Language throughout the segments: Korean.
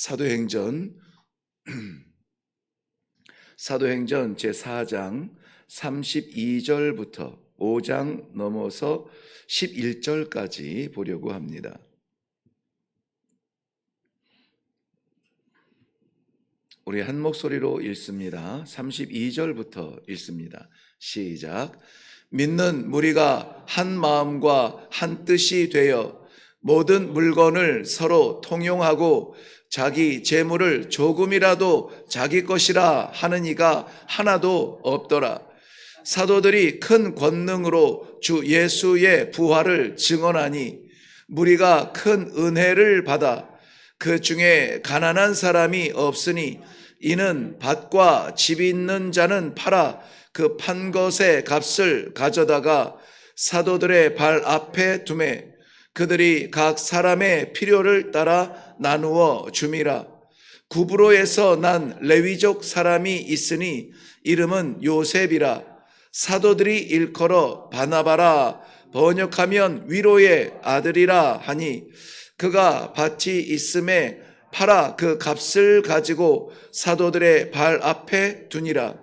사도행전 사도행전 제4장 32절부터 5장 넘어서 11절까지 보려고 합니다. 우리 한 목소리로 읽습니다. 32절부터 읽습니다. 시작. 믿는 무리가 한 마음과 한 뜻이 되어 모든 물건을 서로 통용하고 자기 재물을 조금이라도 자기 것이라 하는 이가 하나도 없더라. 사도들이 큰 권능으로 주 예수의 부활을 증언하니 무리가 큰 은혜를 받아 그 중에 가난한 사람이 없으니 이는 밭과 집이 있는 자는 팔아 그 판 것의 값을 가져다가 사도들의 발 앞에 두매 그들이 각 사람의 필요를 따라 나누어 줌이라. 구브로에서 난 레위족 사람이 있으니 이름은 요셉이라. 사도들이 일컬어 바나바라 번역하면 위로의 아들이라 하니 그가 밭이 있음에 팔아 그 값을 가지고 사도들의 발 앞에 두니라.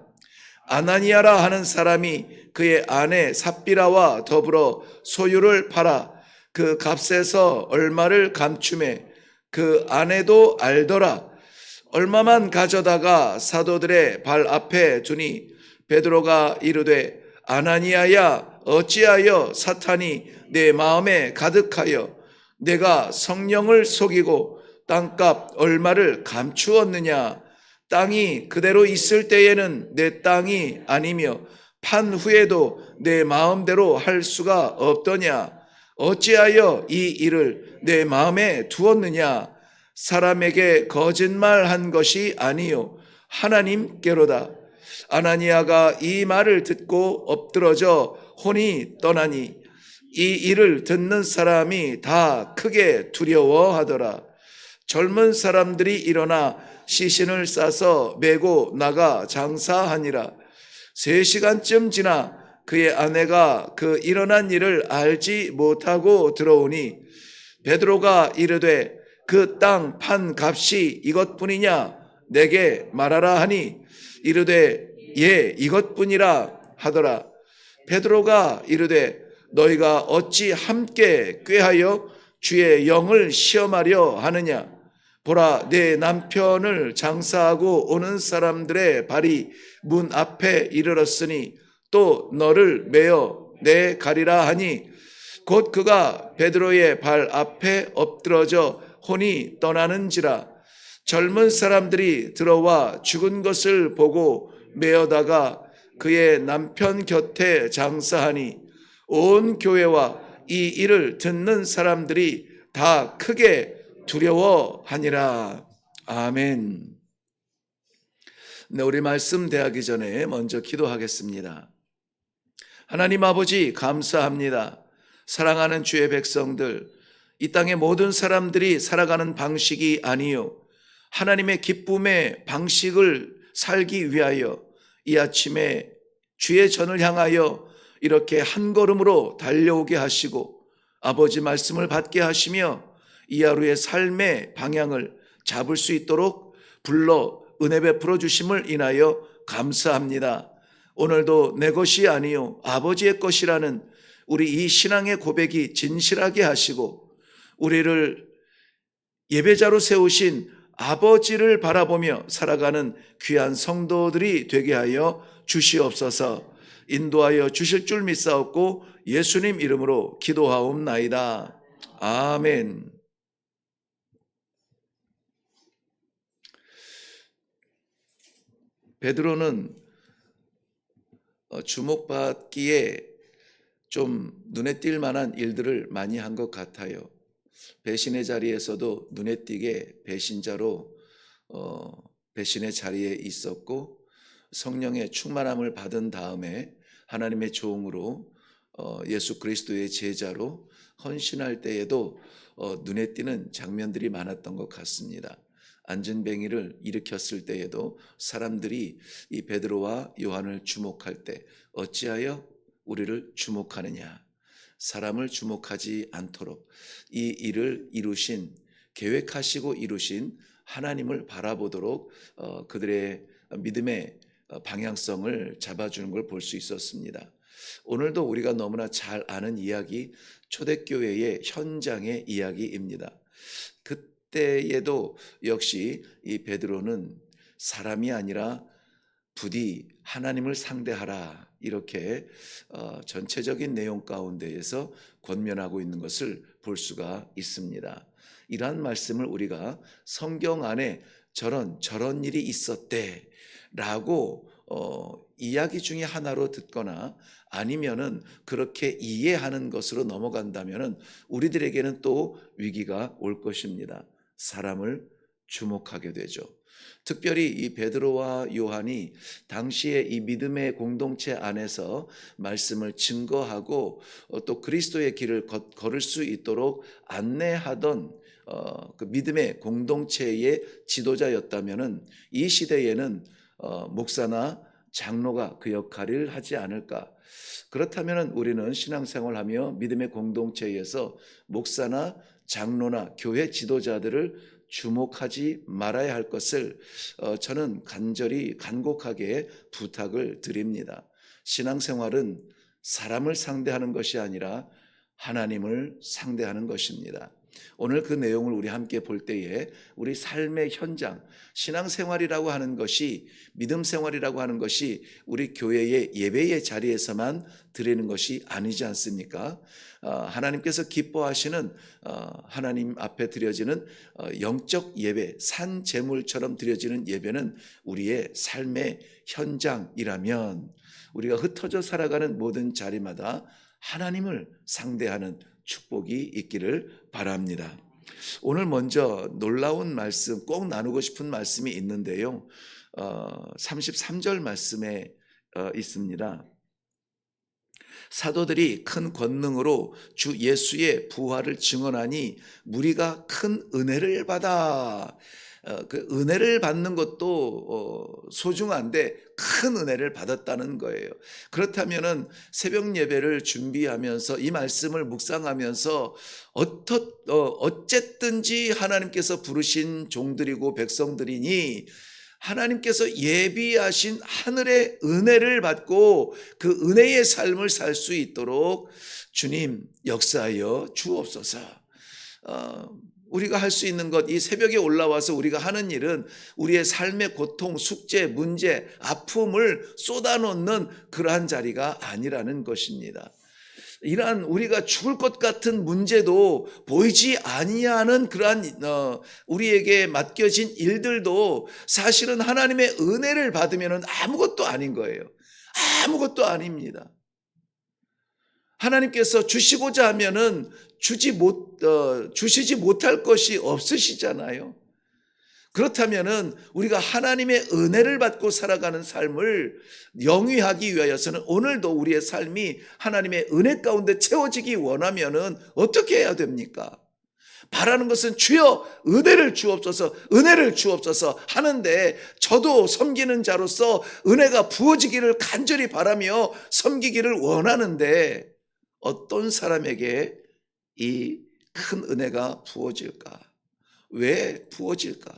아나니아라 하는 사람이 그의 아내 삽비라와 더불어 소유를 팔아 그 값에서 얼마를 감추매 그 아내도 알더라. 얼마만 가져다가 사도들의 발 앞에 두니 베드로가 이르되 아나니아야 어찌하여 사탄이 내 마음에 가득하여 내가 성령을 속이고 땅값 얼마를 감추었느냐. 땅이 그대로 있을 때에는 내 땅이 아니며 판 후에도 내 마음대로 할 수가 없더냐. 어찌하여 이 일을 내 마음에 두었느냐. 사람에게 거짓말한 것이 아니요 하나님께로다. 아나니아가 이 말을 듣고 엎드러져 혼이 떠나니 이 일을 듣는 사람이 다 크게 두려워하더라. 젊은 사람들이 일어나 시신을 싸서 메고 나가 장사하니라. 3시간쯤 지나 그의 아내가 그 일어난 일을 알지 못하고 들어오니 베드로가 이르되 그 땅 판 값이 이것뿐이냐 내게 말하라 하니 이르되 예 이것뿐이라 하더라. 베드로가 이르되 너희가 어찌 함께 꾀하여 주의 영을 시험하려 하느냐. 보라 내 남편을 장사하고 오는 사람들의 발이 문 앞에 이르렀으니 또 너를 메어 내 가리라 하니 곧 그가 베드로의 발 앞에 엎드러져 혼이 떠나는지라. 젊은 사람들이 들어와 죽은 것을 보고 메어다가 그의 남편 곁에 장사하니 온 교회와 이 일을 듣는 사람들이 다 크게 두려워하니라. 아멘. 네, 우리 말씀 대하기 전에 먼저 기도하겠습니다. 하나님 아버지 감사합니다. 사랑하는 주의 백성들, 이 땅의 모든 사람들이 살아가는 방식이 아니요 하나님의 기쁨의 방식을 살기 위하여 이 아침에 주의 전을 향하여 이렇게 한 걸음으로 달려오게 하시고 아버지 말씀을 받게 하시며 이 하루의 삶의 방향을 잡을 수 있도록 불러 은혜 베풀어 주심을 인하여 감사합니다. 오늘도 내 것이 아니요 아버지의 것이라는 우리 이 신앙의 고백이 진실하게 하시고 우리를 예배자로 세우신 아버지를 바라보며 살아가는 귀한 성도들이 되게 하여 주시옵소서. 인도하여 주실 줄 믿사옵고 예수님 이름으로 기도하옵나이다. 아멘. 베드로는 주목받기에 좀 눈에 띌 만한 일들을 많이 한 것 같아요. 배신의 자리에서도 눈에 띄게 배신자로 배신의 자리에 있었고 성령의 충만함을 받은 다음에 하나님의 종으로 예수 그리스도의 제자로 헌신할 때에도 눈에 띄는 장면들이 많았던 것 같습니다. 안전뱅이를 일으켰을 때에도 사람들이 이 베드로와 요한을 주목할 때 어찌하여 우리를 주목하느냐. 사람을 주목하지 않도록 이 일을 이루신 계획하시고 이루신 하나님을 바라보도록 그들의 믿음의 방향성을 잡아주는 걸 볼 수 있었습니다. 오늘도 우리가 너무나 잘 아는 이야기, 초대교회의 현장의 이야기입니다. 그때에도 역시 이 베드로는 사람이 아니라 부디 하나님을 상대하라, 이렇게 전체적인 내용 가운데에서 권면하고 있는 것을 볼 수가 있습니다. 이러한 말씀을 우리가 성경 안에 저런 일이 있었대 라고 이야기 중에 하나로 듣거나 아니면은 그렇게 이해하는 것으로 넘어간다면은 우리들에게는 또 위기가 올 것입니다. 사람을 주목하게 되죠. 특별히 이 베드로와 요한이 당시에 이 믿음의 공동체 안에서 말씀을 증거하고 또 그리스도의 길을 걸을 수 있도록 안내하던 그 믿음의 공동체의 지도자였다면은 이 시대에는 목사나 장로가 그 역할을 하지 않을까. 그렇다면 우리는 신앙생활하며 믿음의 공동체에서 목사나 장로나 교회 지도자들을 주목하지 말아야 할 것을 저는 간곡하게 부탁을 드립니다. 신앙생활은 사람을 상대하는 것이 아니라 하나님을 상대하는 것입니다. 오늘 그 내용을 우리 함께 볼 때에 우리 삶의 현장, 신앙생활이라고 하는 것이, 믿음생활이라고 하는 것이 우리 교회의 예배의 자리에서만 드리는 것이 아니지 않습니까? 하나님께서 기뻐하시는 하나님 앞에 드려지는 영적 예배, 산 제물처럼 드려지는 예배는 우리의 삶의 현장이라면 우리가 흩어져 살아가는 모든 자리마다 하나님을 상대하는 축복이 있기를 바랍니다. 오늘 먼저 놀라운 말씀, 꼭 나누고 싶은 말씀이 있는데요. 33절 말씀에 있습니다. 사도들이 큰 권능으로 주 예수의 부활을 증언하니 무리가 큰 은혜를 받아. 그 은혜를 받는 것도 소중한데 큰 은혜를 받았다는 거예요. 그렇다면은 새벽 예배를 준비하면서 이 말씀을 묵상하면서 어쨌든지 하나님께서 부르신 종들이고 백성들이니 하나님께서 예비하신 하늘의 은혜를 받고 그 은혜의 삶을 살 수 있도록 주님 역사하여 주옵소서. 우리가 할 수 있는 것, 이 새벽에 올라와서 우리가 하는 일은 우리의 삶의 고통, 숙제, 문제, 아픔을 쏟아놓는 그러한 자리가 아니라는 것입니다. 이러한 우리가 죽을 것 같은 문제도 보이지 아니하는 그러한 우리에게 맡겨진 일들도 사실은 하나님의 은혜를 받으면 아무것도 아닌 거예요. 아무것도 아닙니다. 하나님께서 주시고자 하면은 주시지 못할 것이 없으시잖아요. 그렇다면은 우리가 하나님의 은혜를 받고 살아가는 삶을 영위하기 위하여서는 오늘도 우리의 삶이 하나님의 은혜 가운데 채워지기 원하면은 어떻게 해야 됩니까? 바라는 것은 주여 은혜를 주옵소서, 은혜를 주옵소서 하는데 저도 섬기는 자로서 은혜가 부어지기를 간절히 바라며 섬기기를 원하는데 어떤 사람에게 이 큰 은혜가 부어질까? 왜 부어질까?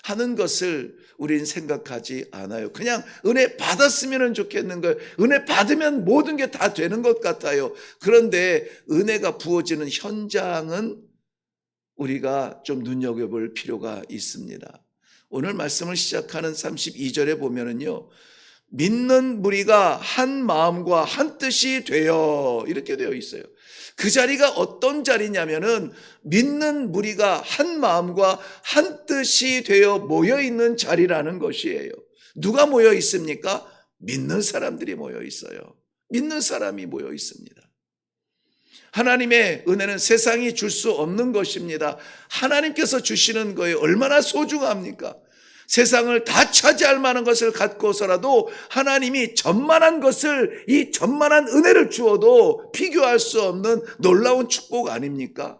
하는 것을 우리는 생각하지 않아요. 그냥 은혜 받았으면 좋겠는 거예요. 은혜 받으면 모든 게 다 되는 것 같아요. 그런데 은혜가 부어지는 현장은 우리가 좀 눈여겨볼 필요가 있습니다. 오늘 말씀을 시작하는 32절에 보면은요, 믿는 무리가 한 마음과 한 뜻이 되어, 이렇게 되어 있어요. 그 자리가 어떤 자리냐면은 믿는 무리가 한 마음과 한 뜻이 되어 모여 있는 자리라는 것이에요. 누가 모여 있습니까? 믿는 사람들이 모여 있어요. 믿는 사람이 모여 있습니다. 하나님의 은혜는 세상이 줄 수 없는 것입니다. 하나님께서 주시는 거에 얼마나 소중합니까? 세상을 다 차지할 만한 것을 갖고서라도 하나님이 전만한 것을, 이 전만한 은혜를 주어도 비교할 수 없는 놀라운 축복 아닙니까?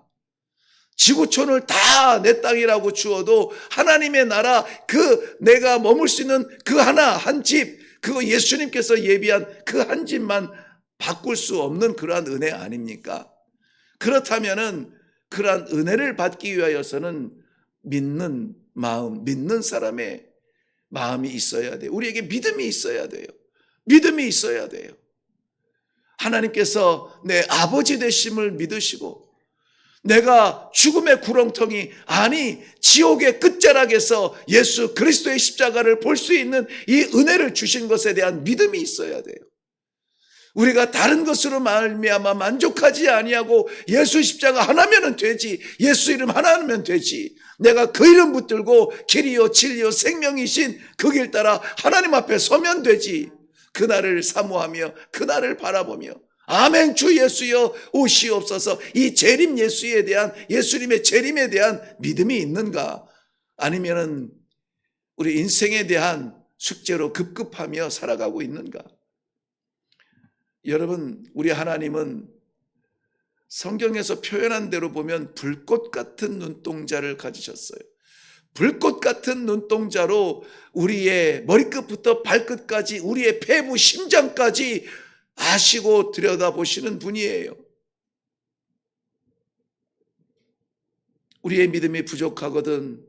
지구촌을 다 내 땅이라고 주어도 하나님의 나라, 그 내가 머물 수 있는 그 하나, 한 집, 그거 예수님께서 예비한 그 한 집만 바꿀 수 없는 그러한 은혜 아닙니까? 그렇다면은 그러한 은혜를 받기 위하여서는 믿는 마음, 믿는 사람의 마음이 있어야 돼요. 우리에게 믿음이 있어야 돼요. 믿음이 있어야 돼요. 하나님께서 내 아버지 되심을 믿으시고 내가 죽음의 구렁텅이, 아니 지옥의 끝자락에서 예수 그리스도의 십자가를 볼 수 있는 이 은혜를 주신 것에 대한 믿음이 있어야 돼요. 우리가 다른 것으로 말미암아 만족하지 아니하고 예수 십자가 하나면 되지, 예수 이름 하나면 되지, 내가 그 이름 붙들고 길이요 진리요 생명이신 그 길 따라 하나님 앞에 서면 되지. 그날을 사모하며 그날을 바라보며 아멘 주 예수여 오시옵소서, 이 재림 예수에 대한, 예수님의 재림에 대한 믿음이 있는가? 아니면은 우리 인생에 대한 숙제로 급급하며 살아가고 있는가? 여러분, 우리 하나님은 성경에서 표현한 대로 보면 불꽃 같은 눈동자를 가지셨어요. 불꽃 같은 눈동자로 우리의 머리끝부터 발끝까지, 우리의 폐부 심장까지 아시고 들여다보시는 분이에요. 우리의 믿음이 부족하거든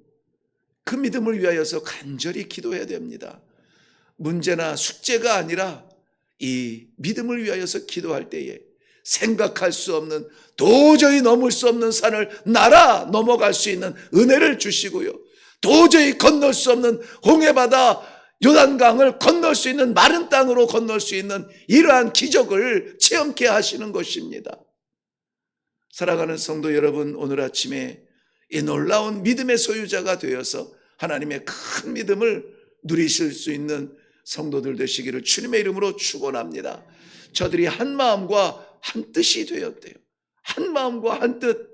그 믿음을 위하여서 간절히 기도해야 됩니다. 문제나 숙제가 아니라 이 믿음을 위하여서 기도할 때에 생각할 수 없는, 도저히 넘을 수 없는 산을 날아 넘어갈 수 있는 은혜를 주시고요, 도저히 건널 수 없는 홍해바다 요단강을 건널 수 있는 마른 땅으로 건널 수 있는 이러한 기적을 체험케 하시는 것입니다. 사랑하는 성도 여러분, 오늘 아침에 이 놀라운 믿음의 소유자가 되어서 하나님의 큰 믿음을 누리실 수 있는 성도들 되시기를 주님의 이름으로 축원합니다. 저들이 한 마음과 한 뜻이 되었대요. 한 마음과 한 뜻.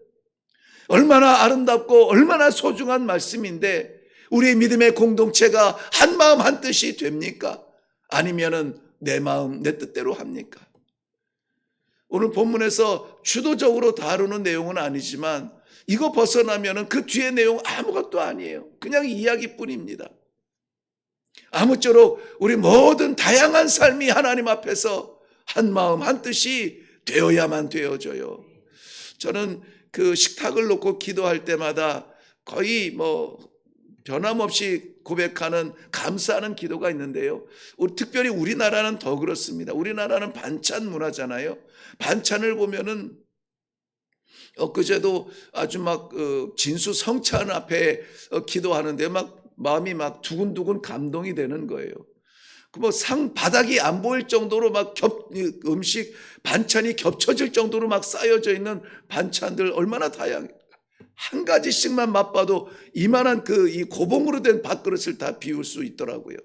얼마나 아름답고 얼마나 소중한 말씀인데 우리 믿음의 공동체가 한 마음 한 뜻이 됩니까? 아니면은 내 마음 내 뜻대로 합니까? 오늘 본문에서 주도적으로 다루는 내용은 아니지만 이거 벗어나면은 그 뒤에 내용 아무것도 아니에요. 그냥 이야기뿐입니다. 아무쪼록 우리 모든 다양한 삶이 하나님 앞에서 한 마음 한 뜻이 되어야만 되어져요. 저는 그 식탁을 놓고 기도할 때마다 거의 변함없이 고백하는, 감사하는 기도가 있는데요. 특별히 우리나라는 더 그렇습니다. 우리나라는 반찬 문화잖아요. 반찬을 보면은 엊그제도 아주 진수 성찬 앞에 기도하는데 마음이 두근두근 감동이 되는 거예요. 상 바닥이 안 보일 정도로 음식 반찬이 겹쳐질 정도로 쌓여져 있는 반찬들 얼마나 다양해. 한 가지씩만 맛봐도 이만한 이 고봉으로 된 밥그릇을 다 비울 수 있더라고요.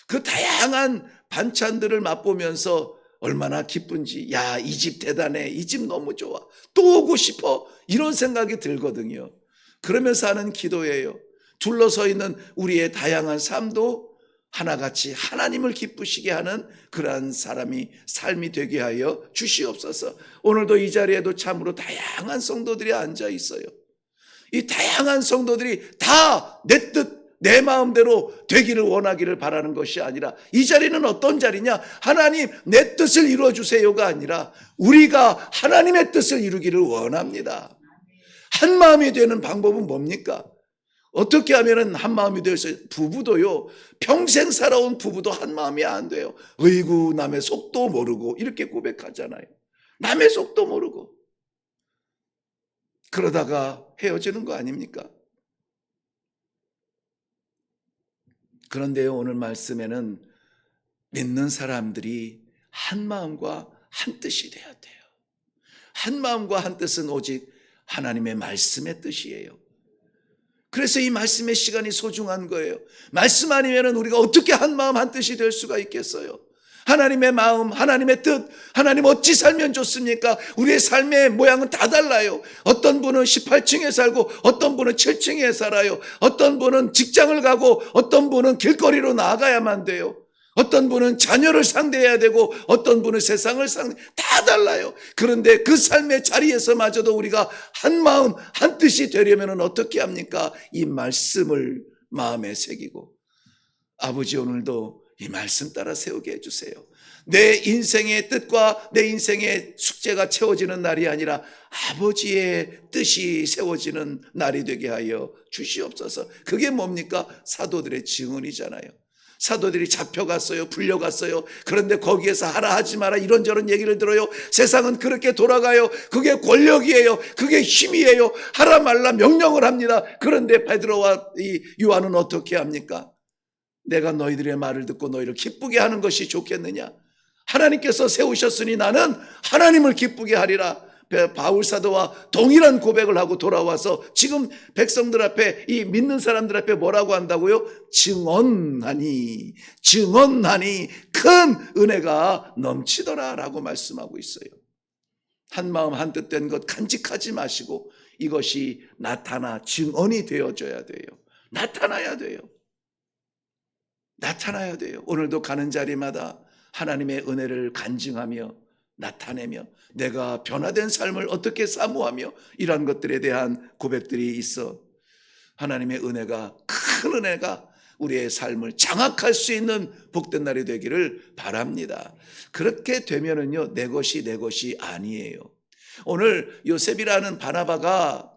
그 다양한 반찬들을 맛보면서 얼마나 기쁜지, 야, 이 집 대단해, 이 집 너무 좋아, 또 오고 싶어, 이런 생각이 들거든요. 그러면서 하는 기도예요. 둘러서 있는 우리의 다양한 삶도 하나같이 하나님을 기쁘시게 하는 그러한 삶이 되게 하여 주시옵소서. 오늘도 이 자리에도 참으로 다양한 성도들이 앉아 있어요. 이 다양한 성도들이 다 내 뜻, 내 마음대로 되기를 원하기를 바라는 것이 아니라, 이 자리는 어떤 자리냐? 하나님 내 뜻을 이루어주세요가 아니라 우리가 하나님의 뜻을 이루기를 원합니다. 한 마음이 되는 방법은 뭡니까? 어떻게 하면 한 마음이 될 수 있어요? 부부도요, 평생 살아온 부부도 한 마음이 안 돼요. 어이구, 남의 속도 모르고 이렇게 고백하잖아요. 남의 속도 모르고. 그러다가 헤어지는 거 아닙니까? 그런데요, 오늘 말씀에는 믿는 사람들이 한 마음과 한 뜻이 되어야 돼요. 한 마음과 한 뜻은 오직 하나님의 말씀의 뜻이에요. 그래서 이 말씀의 시간이 소중한 거예요. 말씀 아니면 우리가 어떻게 한 마음 한 뜻이 될 수가 있겠어요? 하나님의 마음, 하나님의 뜻, 하나님 어찌 살면 좋습니까? 우리의 삶의 모양은 다 달라요. 어떤 분은 18층에 살고 어떤 분은 7층에 살아요. 어떤 분은 직장을 가고 어떤 분은 길거리로 나가야만 돼요. 어떤 분은 자녀를 상대해야 되고 어떤 분은 세상을 다 달라요. 그런데 그 삶의 자리에서마저도 우리가 한 마음 한 뜻이 되려면 어떻게 합니까? 이 말씀을 마음에 새기고, 아버지 오늘도 이 말씀 따라 세우게 해주세요. 내 인생의 뜻과 내 인생의 숙제가 채워지는 날이 아니라 아버지의 뜻이 세워지는 날이 되게 하여 주시옵소서. 그게 뭡니까? 사도들의 증언이잖아요. 사도들이 잡혀갔어요. 불려갔어요. 그런데 거기에서 하라 하지 마라 이런저런 얘기를 들어요. 세상은 그렇게 돌아가요. 그게 권력이에요. 그게 힘이에요. 하라 말라 명령을 합니다. 그런데 베드로와 이 요한은 어떻게 합니까? 내가 너희들의 말을 듣고 너희를 기쁘게 하는 것이 좋겠느냐? 하나님께서 세우셨으니 나는 하나님을 기쁘게 하리라. 바울 사도와 동일한 고백을 하고 돌아와서 지금 백성들 앞에, 이 믿는 사람들 앞에 뭐라고 한다고요? 증언하니 큰 은혜가 넘치더라 라고 말씀하고 있어요. 한마음 한뜻된 것 간직하지 마시고 이것이 나타나 증언이 되어져야 돼요. 나타나야 돼요. 오늘도 가는 자리마다 하나님의 은혜를 간증하며 나타내며 내가 변화된 삶을 어떻게 사모하며 이러한 것들에 대한 고백들이 있어 하나님의 은혜가, 큰 은혜가 우리의 삶을 장악할 수 있는 복된 날이 되기를 바랍니다. 그렇게 되면은요, 내 것이 아니에요. 오늘 요셉이라는 바나바가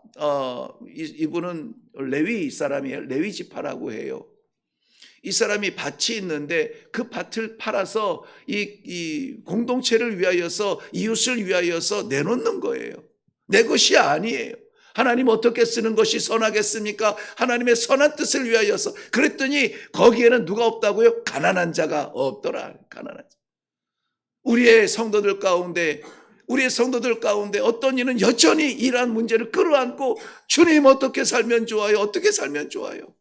이분은 레위 사람이에요. 레위 지파라고 해요. 이 사람이 밭이 있는데 그 밭을 팔아서 이 공동체를 위하여서, 이웃을 위하여서 내놓는 거예요. 내 것이 아니에요. 하나님 어떻게 쓰는 것이 선하겠습니까? 하나님의 선한 뜻을 위하여서. 그랬더니 거기에는 누가 없다고요? 가난한 자가 없더라. 가난한 자. 우리의 성도들 가운데 어떤 이는 여전히 이러한 문제를 끌어안고 주님 어떻게 살면 좋아요? 어떻게 살면 좋아요?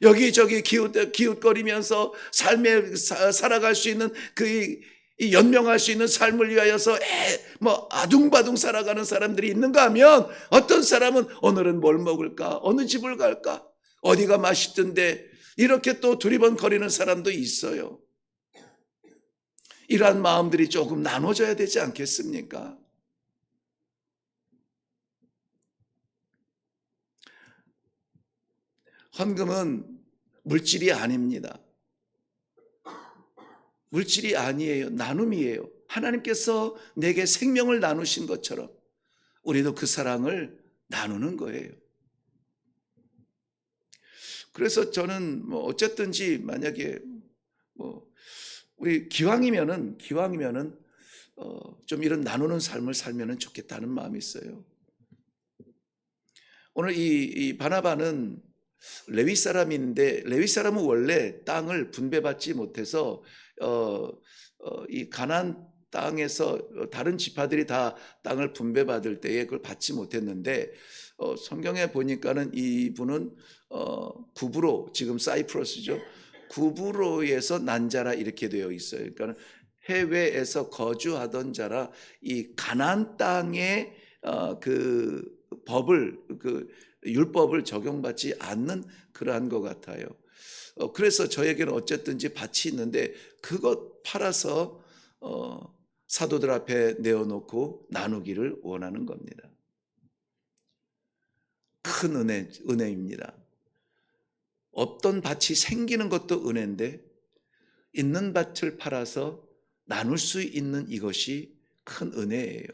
여기저기 기웃거리면서 삶에 살아갈 수 있는 이 연명할 수 있는 삶을 위하여서 아둥바둥 살아가는 사람들이 있는가 하면, 어떤 사람은 오늘은 뭘 먹을까? 어느 집을 갈까? 어디가 맛있던데? 이렇게 또 두리번거리는 사람도 있어요. 이러한 마음들이 조금 나눠져야 되지 않겠습니까? 헌금은 물질이 아닙니다. 물질이 아니에요. 나눔이에요. 하나님께서 내게 생명을 나누신 것처럼 우리도 그 사랑을 나누는 거예요. 그래서 저는 어쨌든지 만약에 우리 기왕이면은 좀 이런 나누는 삶을 살면은 좋겠다는 마음이 있어요. 오늘 이 바나바는 레위 사람인데, 레위 사람은 원래 땅을 분배받지 못해서 이 가나안 땅에서 다른 지파들이 다 땅을 분배받을 때에 그걸 받지 못했는데, 성경에 보니까는 이분은 구브로, 지금 사이프러스죠. 구브로에서 난 자라 이렇게 되어 있어요. 그러니까 해외에서 거주하던 자라 이 가나안 땅의 그 법을, 그 율법을 적용받지 않는 그러한 것 같아요. 그래서 저에게는 어쨌든지 밭이 있는데 그것 팔아서 사도들 앞에 내어놓고 나누기를 원하는 겁니다. 큰 은혜입니다. 없던 밭이 생기는 것도 은혜인데 있는 밭을 팔아서 나눌 수 있는 이것이 큰 은혜예요.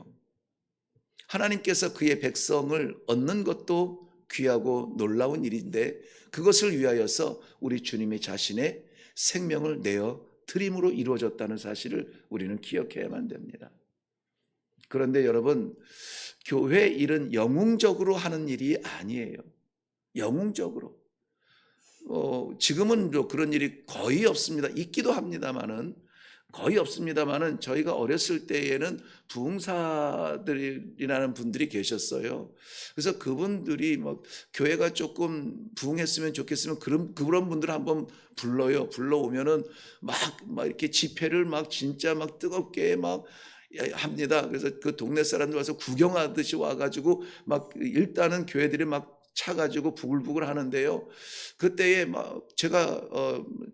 하나님께서 그의 백성을 얻는 것도 귀하고 놀라운 일인데, 그것을 위하여서 우리 주님이 자신의 생명을 내어 드림으로 이루어졌다는 사실을 우리는 기억해야만 됩니다. 그런데 여러분, 교회 일은 영웅적으로 하는 일이 아니에요. 영웅적으로. 지금은 그런 일이 거의 없습니다. 있기도 합니다만은, 거의 없습니다만은, 저희가 어렸을 때에는 부흥사들이라는 분들이 계셨어요. 그래서 그분들이 교회가 조금 부흥했으면 좋겠으면 그런 분들을 한번 불러요. 불러오면은 막 이렇게 집회를 진짜 뜨겁게 합니다. 그래서 그 동네 사람들 와서 구경하듯이 와가지고 일단은 교회들이 차가지고 부글부글 하는데요. 그때에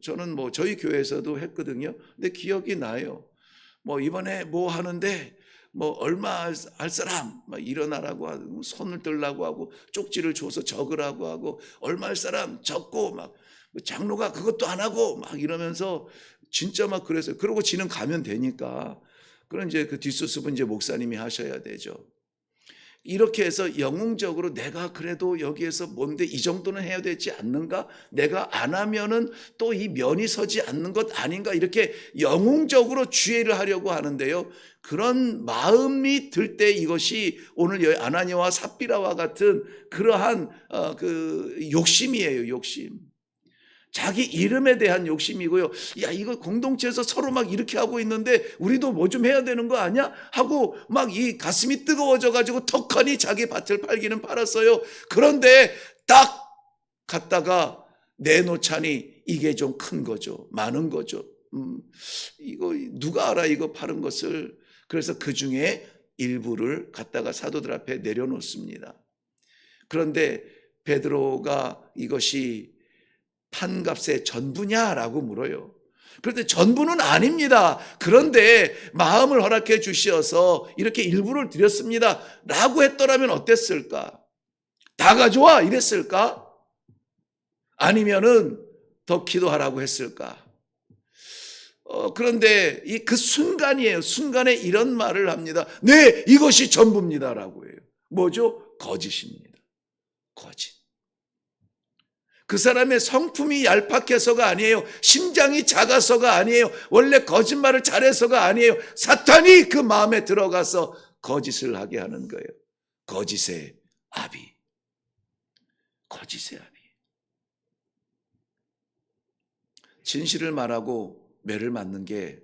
저는 저희 교회에서도 했거든요. 근데 기억이 나요. 이번에 하는데 얼마 할 사람 일어나라고 하고 손을 들라고 하고 쪽지를 줘서 적으라고 하고 얼마 할 사람 적고 장로가 그것도 안 하고 이러면서 진짜 막 그래서 그러고 지는 가면 되니까. 그런 이제 그 뒷수습은 이제 목사님이 하셔야 되죠. 이렇게 해서 영웅적으로 내가 그래도 여기에서 뭔데 이 정도는 해야 되지 않는가? 내가 안 하면은 또 이 면이 서지 않는 것 아닌가? 이렇게 영웅적으로 주의를 하려고 하는데요. 그런 마음이 들 때 이것이 오늘 아나니아와 삽비라와 같은 그러한 그 욕심이에요, 욕심. 자기 이름에 대한 욕심이고요. 야, 이거 공동체에서 서로 막 이렇게 하고 있는데 우리도 뭐 좀 해야 되는 거 아니야? 하고 막 이 가슴이 뜨거워져 가지고 턱하니 자기 밭을 팔기는 팔았어요. 그런데 딱 갔다가 내놓자니 이게 좀 큰 거죠. 많은 거죠. 이거 누가 알아, 이거 파는 것을. 그래서 그 중에 일부를 갖다가 사도들 앞에 내려놓습니다. 그런데 베드로가 이것이 판값의 전부냐라고 물어요. 그런데 전부는 아닙니다. 그런데 마음을 허락해 주시어서 이렇게 일부를 드렸습니다 라고 했더라면 어땠을까? 다 가져와 이랬을까? 아니면은 더 기도하라고 했을까? 그런데 그 순간이에요. 순간에 이런 말을 합니다. 네, 이것이 전부입니다라고 해요. 뭐죠? 거짓입니다. 거짓. 그 사람의 성품이 얄팍해서가 아니에요. 심장이 작아서가 아니에요. 원래 거짓말을 잘해서가 아니에요. 사탄이 그 마음에 들어가서 거짓을 하게 하는 거예요. 거짓의 아비. 거짓의 아비. 진실을 말하고 매를 맞는 게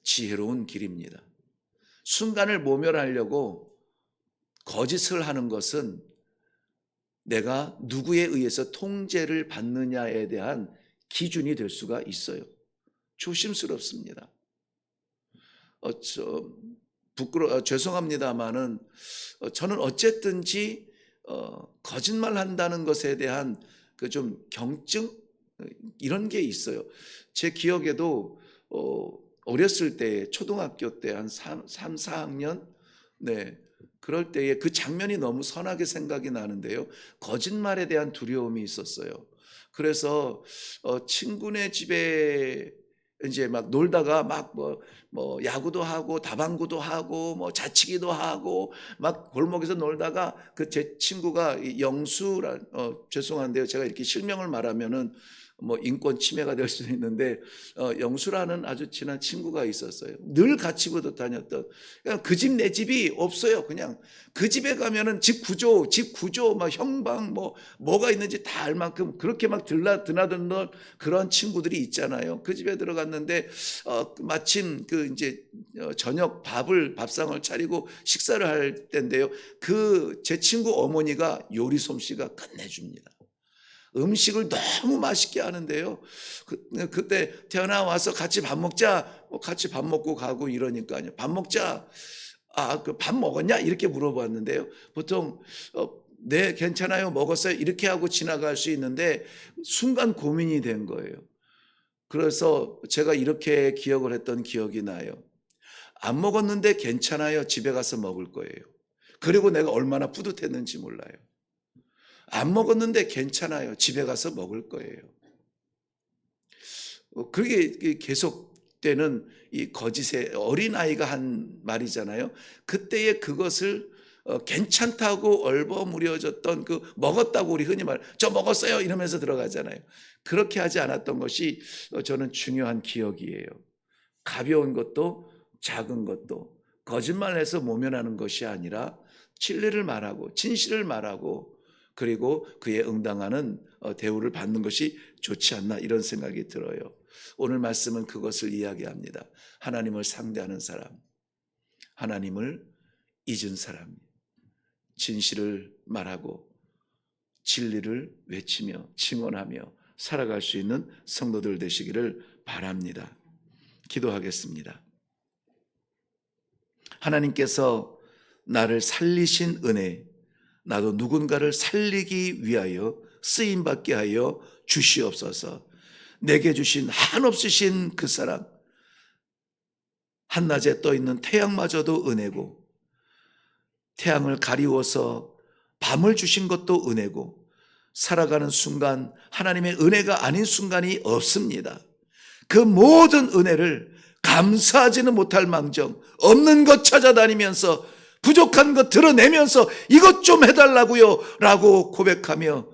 지혜로운 길입니다. 순간을 모면하려고 거짓을 하는 것은 내가 누구에 의해서 통제를 받느냐에 대한 기준이 될 수가 있어요. 조심스럽습니다. 죄송합니다만은 저는 어쨌든지 거짓말 한다는 것에 대한 그 좀 경증 이런 게 있어요. 제 기억에도 어렸을 때 초등학교 때 한 3, 4학년 네. 그럴 때에 그 장면이 너무 선하게 생각이 나는데요. 거짓말에 대한 두려움이 있었어요. 그래서 친구네 집에 이제 막 놀다가 막 뭐 야구도 하고 다방구도 하고 뭐 자치기도 하고 막 골목에서 놀다가 그 제 친구가 영수란 죄송한데요. 제가 이렇게 실명을 말하면은 뭐 인권 침해가 될 수도 있는데 영수라는 아주 친한 친구가 있었어요. 늘 같이 보도 다녔던. 그냥 그 집 내 집이 없어요. 그냥 그 집에 가면은 집 구조 막 형방 뭐가 있는지 다 알 만큼 그렇게 막 드나드는 그런 친구들이 있잖아요. 그 집에 들어갔는데 마침 그 이제 저녁 밥상을 차리고 식사를 할 때인데요. 그 제 친구 어머니가 요리 솜씨가 끝내줍니다. 음식을 너무 맛있게 하는데요. 그때 태어나 와서 같이 밥 먹자. 같이 밥 먹고 가고 이러니까요. 밥 먹자. 그 밥 먹었냐? 이렇게 물어봤는데요. 보통 네, 괜찮아요. 먹었어요. 이렇게 하고 지나갈 수 있는데 순간 고민이 된 거예요. 그래서 제가 이렇게 기억을 했던 기억이 나요. 안 먹었는데 괜찮아요. 집에 가서 먹을 거예요. 그리고 내가 얼마나 뿌듯했는지 몰라요. 안 먹었는데 괜찮아요. 집에 가서 먹을 거예요. 그게 계속되는 이 거짓의 어린아이가 한 말이잖아요. 그때의 그것을 괜찮다고 얼버무려졌던 그 먹었다고 우리 흔히 저 먹었어요 이러면서 들어가잖아요. 그렇게 하지 않았던 것이 저는 중요한 기억이에요. 가벼운 것도 작은 것도 거짓말해서 모면하는 것이 아니라 진리를 말하고 진실을 말하고 그리고 그에 응당하는 대우를 받는 것이 좋지 않나 이런 생각이 들어요. 오늘 말씀은 그것을 이야기합니다. 하나님을 상대하는 사람, 하나님을 잊은 사람, 진실을 말하고 진리를 외치며 증언하며 살아갈 수 있는 성도들 되시기를 바랍니다. 기도하겠습니다. 하나님께서 나를 살리신 은혜, 나도 누군가를 살리기 위하여 쓰임받게 하여 주시옵소서. 내게 주신 한없으신 그 사랑, 한낮에 떠있는 태양마저도 은혜고 태양을 가리워서 밤을 주신 것도 은혜고 살아가는 순간 하나님의 은혜가 아닌 순간이 없습니다. 그 모든 은혜를 감사하지는 못할 망정 없는 것 찾아다니면서 부족한 것 드러내면서 이것 좀 해달라고요 라고 고백하며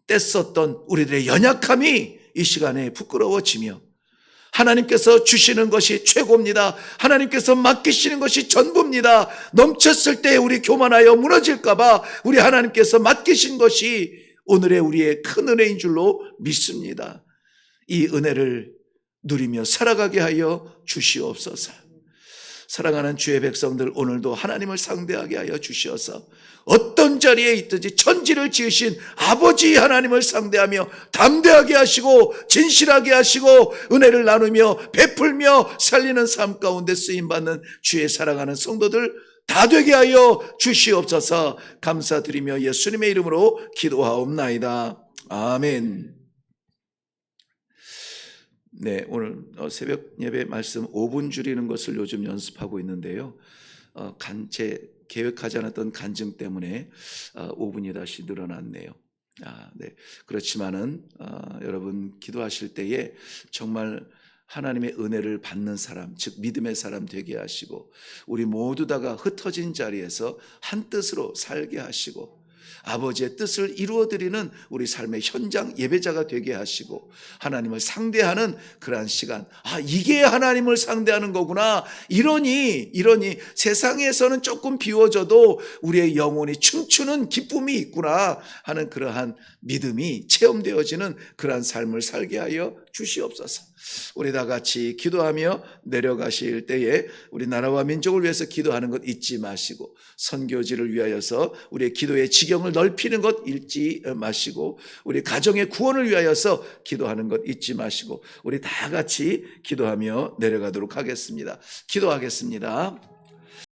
떼썼던 우리들의 연약함이 이 시간에 부끄러워지며 하나님께서 주시는 것이 최고입니다. 하나님께서 맡기시는 것이 전부입니다. 넘쳤을 때 우리 교만하여 무너질까 봐 우리 하나님께서 맡기신 것이 오늘의 우리의 큰 은혜인 줄로 믿습니다. 이 은혜를 누리며 살아가게 하여 주시옵소서. 사랑하는 주의 백성들, 오늘도 하나님을 상대하게 하여 주시어서 어떤 자리에 있든지 천지를 지으신 아버지 하나님을 상대하며 담대하게 하시고 진실하게 하시고 은혜를 나누며 베풀며 살리는 삶 가운데 쓰임받는 주의 사랑하는 성도들 다 되게 하여 주시옵소서. 감사드리며 예수님의 이름으로 기도하옵나이다. 아멘. 네, 오늘 새벽 예배 말씀 5분 줄이는 것을 요즘 연습하고 있는데요. 제 계획하지 않았던 간증 때문에 5분이 다시 늘어났네요. 네. 그렇지만은 여러분 기도하실 때에 정말 하나님의 은혜를 받는 사람, 즉 믿음의 사람 되게 하시고 우리 모두 다가 흩어진 자리에서 한 뜻으로 살게 하시고 아버지의 뜻을 이루어드리는 우리 삶의 현장 예배자가 되게 하시고 하나님을 상대하는 그러한 시간, 이게 하나님을 상대하는 거구나, 이러니 세상에서는 조금 비워져도 우리의 영혼이 춤추는 기쁨이 있구나 하는 그러한 믿음이 체험되어지는 그러한 삶을 살게 하여 주시옵소서. 우리 다 같이 기도하며 내려가실 때에 우리 나라와 민족을 위해서 기도하는 것 잊지 마시고 선교지를 위하여서 우리의 기도의 지경을 넓히는 것 잊지 마시고 우리 가정의 구원을 위하여서 기도하는 것 잊지 마시고 우리 다 같이 기도하며 내려가도록 하겠습니다. 기도하겠습니다.